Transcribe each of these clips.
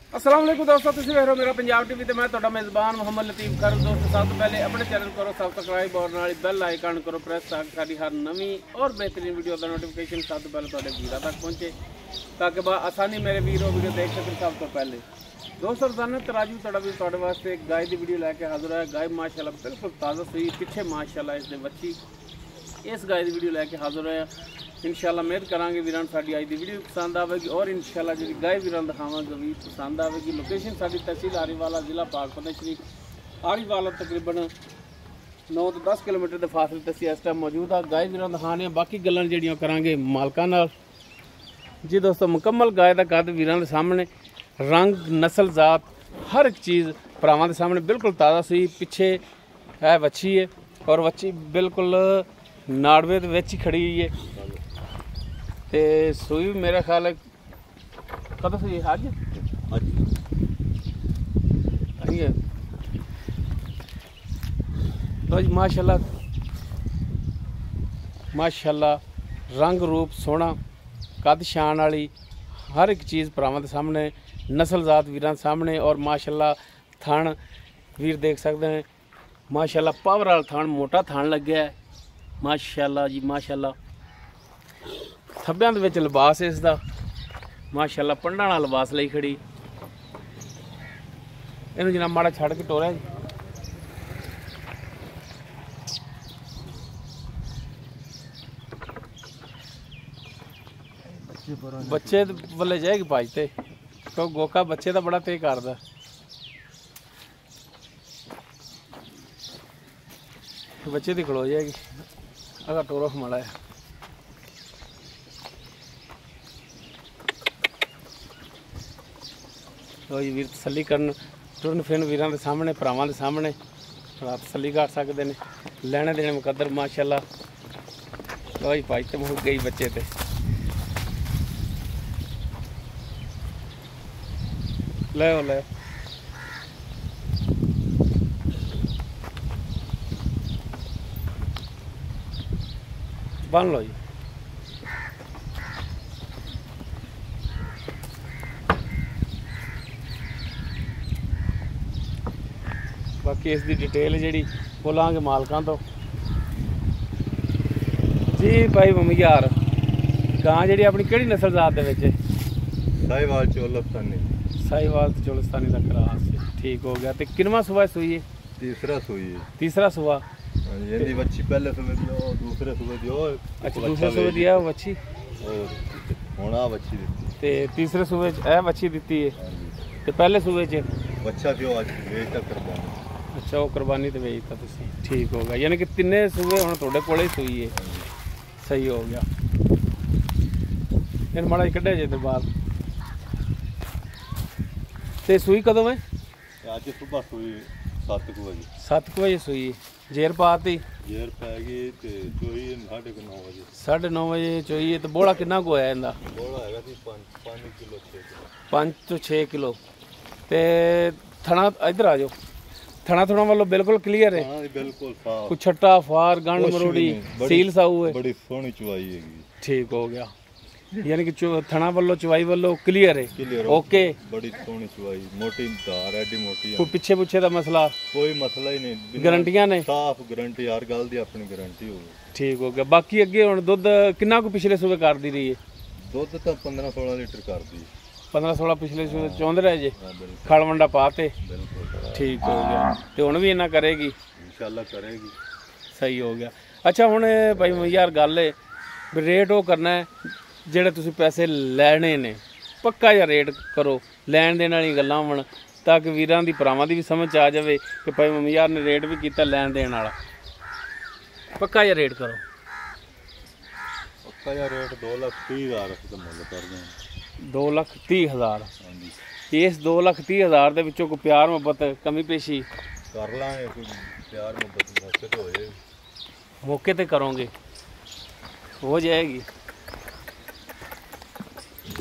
अस्सलाम वालेकुम दोस्तों, तुम देख रहे हो मेरा पंजाब टीवी। तो मैं ਤੁਹਾਡਾ मेज़बान मोहम्मद लतीफ़ कर दोस्तों, सब तो पहले अपने चैनल करो सबसक्राइब और नाल बैल आइकन करो प्रेस ताकि साडी हर नवी और बेहतरीन वीडियो का नोटिफिकेशन सब तो पहले ਤੁਹਾਡੇ ਵੀਰਾਂ तक पहुंचे ताकि आसानी मेरे वीरों वीडियो देख सकें। सब तो पहले दोस्तों रोजाना तराजू ਤੁਹਾਡਾ भी ਤੁਹਾਡੇ ਵਾਸਤੇ एक गाय की वीडियो लैके हाजिर है। गाय माशाल्लाह बिल्कुल ताज़ा सूई, पिछे माशाल्लाह इसके बच्ची। इस गाय की वीडियो लैके हाजिर है। इंशाल्लाह उम्मीद करांगे वीरां साडी अज की वीडियो पसंद आएगी और इंशाल्लाह जी गाय वीरां दिखावांगे भी पसंद आएगी। लोकेशन साडी तहसील आरीवाला, जिला पाकपतन शरीफ। आरीवाला तकरीबन 9 तो 10 किलोमीटर के फासले ते इस टाइम मौजूद है। गाय वीरां दिखाने बाकी गल्लां जिहड़ियां करांगे मालकां नाल। जी दोस्तों, मुकम्मल गाय का कद वीरां दे सामने, रंग नस्ल जात हर एक चीज़ भरावां दे सामने बिल्कुल ताज़ा सी। पिछे है वच्छी है और वच्छी बिल्कुल नाड़वे दे विच ही खड़ी हुई है। ते सूई मेरा ख्याल है कदों से अज तो जी माशाल्लाह माशाल्लाह रंग रूप सोहना, कद शान वाली हर एक चीज़ भरावां दे सामने, नस्ल जात वीरां दे सामने। और माशाल्लाह थान वीर देख सकते हैं, माशाल्लाह पावर वाला थान, मोटा थान लग्या है माशाल्लाह जी माशाल्लाह। थब्बियां दे विच लिबास इसदा माशाल्लाह, पंडा नाल लिबास लई खड़ी। इहनूं जनाब माड़ा छड़ के टोरिया जी। बच्चे वाले जाएगी भाजते तो गोका बच्चे का बड़ा तेज करदा। बच्चे दी खलो जाएगी अगर टोरो माड़ा है। तो जी वीर तसली करन टुरन फिरन वीरां दे सामने, भरावां दे सामने तसली कर सकते हैं। लैने देने मुकद्दर माशाल्लाह। तो जी भाई तो मुक गई बच्चे ते ले ले बन लो जी। बाकी इसकी डिटेल जी बोलांगे मालकां तो। जी भाई मम्मी यार गां जी अपनी किहड़ी नस्ल जात दे विच? साहिवाल चोलस्तानी। साहिवाल चोलस्तानी का क्रॉस। ठीक हो गया। तो किनवा सुबह सूई है? तीसरा सूई है। तीसरा सुबह। ये बच्ची पहले सुबह दी और दूसरे सुबह दी और अच्छा दूसरे सुबह दी है बच्ची और होना बच्ची दी ते तीसरे सुबह ए बच्ची दी है ते पहले सुबह च बच्चा जो आज बेचता कुर्बानी। अच्छा वो कुर्बानी ते बेचता तुसी। ठीक हो गया, यानी कि तिन्ने सुबह हुण तुहाडे कोले ही सूई है। सही हो गया। इन माड़ा कड्ढे जे ते बाहर ते सूई कदों है? आज सुबह सूई 7 बजे। 7 बजे सूई। जेर पाती? जेर पै गई ते चोई 9:30 बजे। 9:30 बजे चोई है। तो बोला कितना को आया इंदा? बोला हैगा सी 5 किलो 6 किलो। 5 तो 6 किलो। ते थना इधर आ जाओ। थना थोड़ा वालों बिल्कुल क्लियर है? हां बिल्कुल साफ। कुछ छट्टा फार गंड मरोड़ी सील साऊ है? बड़ी सोहनी चुवाई हैगी। ठीक हो गया, यानी कि थना वालों चुवाई वालों क्लियर है? Clear okay. बड़ी सोहनी चुवाई, मोटी धार एडी मोटी है। कोई पीछे पुछे दा मसला? कोई मसला ही नहीं। गारंटियां ने? साफ गारंटी, हर गल दी अपनी गारंटी होगी। ठीक हो गया। बाकी अगे हुण दुध कितना को पिछले सूबे कर दी रही है? दुध तो 15-16 लीटर कर दी। 15-16 पिछले सूबे चौंद रहे जे? खड़ वंडा पाते? बिल्कुल। ठीक हो गया। तो हुण भी इन्ना करेगी? इंशाल्लाह करेगी। सही हो गया। अच्छा हुण भाई यार गल है रेट वो करना है ਜਿਹੜੇ ਤੁਸੀਂ ਪੈਸੇ ਲੈਣੇ ਨੇ, ਪੱਕਾ ਜਿਹਾ ਰੇਟ ਕਰੋ। ਲੈਣ ਦੇਣ ਵਾਲੀ ਗੱਲਾਂ ਹੋਣ ਤਾਂ ਕਿ ਵੀਰਾਂ ਦੀ ਭਰਾਵਾਂ ਦੀ ਵੀ ਸਮਝ ਆ ਜਾਵੇ ਕਿ ਭਾਈ ਮੰਮੀ ਯਾਰ ਨੇ ਰੇਟ ਵੀ ਕੀਤਾ ਲੈਣ ਦੇਣ ਵਾਲਾ। ਪੱਕਾ ਜਿਹਾ ਰੇਟ ਕਰੋ। ਪੱਕਾ ਜਿਹਾ ਰੇਟ 2,30,000 ਦਾ ਮੁੱਲ ਕਰਦੇ ਹਾਂ। 2,30,000? ਹਾਂਜੀ। ਇਸ 2,30,000 ਦੇ ਵਿੱਚੋਂ ਕੋਈ ਪਿਆਰ ਮੁਹੱਬਤ ਕਮੀ ਪੇਸ਼ੀ ਕਰ ਲਾਂਗੇ। ਕੋਈ ਪਿਆਰ ਮੁਹੱਬਤ ਮੌਕੇ ਤੇ ਹੋਏ, ਮੌਕੇ ਤੇ ਕਰੋਗੇ ਹੋ ਜਾਏਗੀ।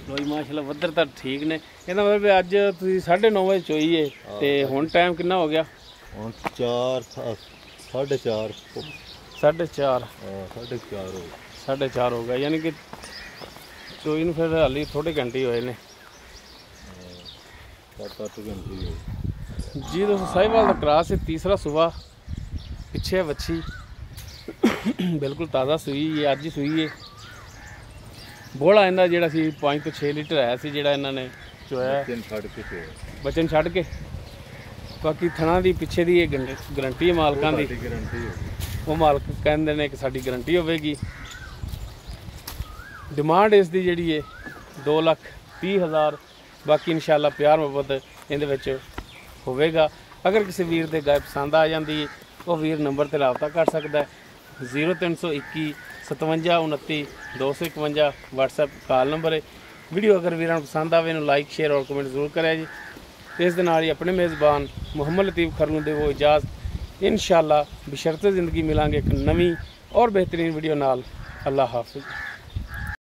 ਲੋਈ ਮਾਸ਼ਾਅੱਲਾ ਵੱਧਰ ਤਾਂ ਠੀਕ ਨੇ। ਇਹਦਾ ਮਤਲਬ ਅਜ ਤੁਸੀਂ 9:30 ਵਜੇ ਚੋਈ ਹੈ ਤੇ ਹੁਣ ਟਾਈਮ ਕਿੰਨਾ ਹੋ ਗਿਆ? ਹੁਣ 4 4:30 4:30 4:30 ਹੋ 4:30 ਹੋ ਗਿਆ, यानी कि चोई फिर हाली थोड़े घंटे होए ने। 7-8 घंटे हो। जी दोस्तों साहिवाल का क्रॉस है, तीसरा सुबह पिछे बच्ची बिल्कुल ताज़ा सूई है, अज ही सूई है। बोला इन्हों जोड़ा 5 तो 6 लीटर है सी जोड़ा इन्होंने चोया बचन छड़ के। बाकी थना की पिछे की गारंटी है मालकों की, वो मालक कहते हैं कि साड़ी गारंटी होगी। डिमांड इसकी जी है 2,30,000। बाकी इंशाल्लाह प्यार मुहब्बत ये होगा। अगर किसी वीर के गाय पसंद आ जाती है वो वीर नंबर पर रबता कर सकता है 0321 57 29 251 व्हाट्सएप कॉल नंबर है। वीडियो अगर वीरों पसंद आए इन्हें लाइक शेयर और कमेंट जरूर करें जी। इस दे नाल ही अपने मेज़बान मुहम्मद लतीफ़ खरलू दे वो इजाज़त इंशाल्लाह बशर्ते ज़िंदगी मिलांगे एक नवी और बेहतरीन वीडियो नाल। अल्लाह हाफिज़।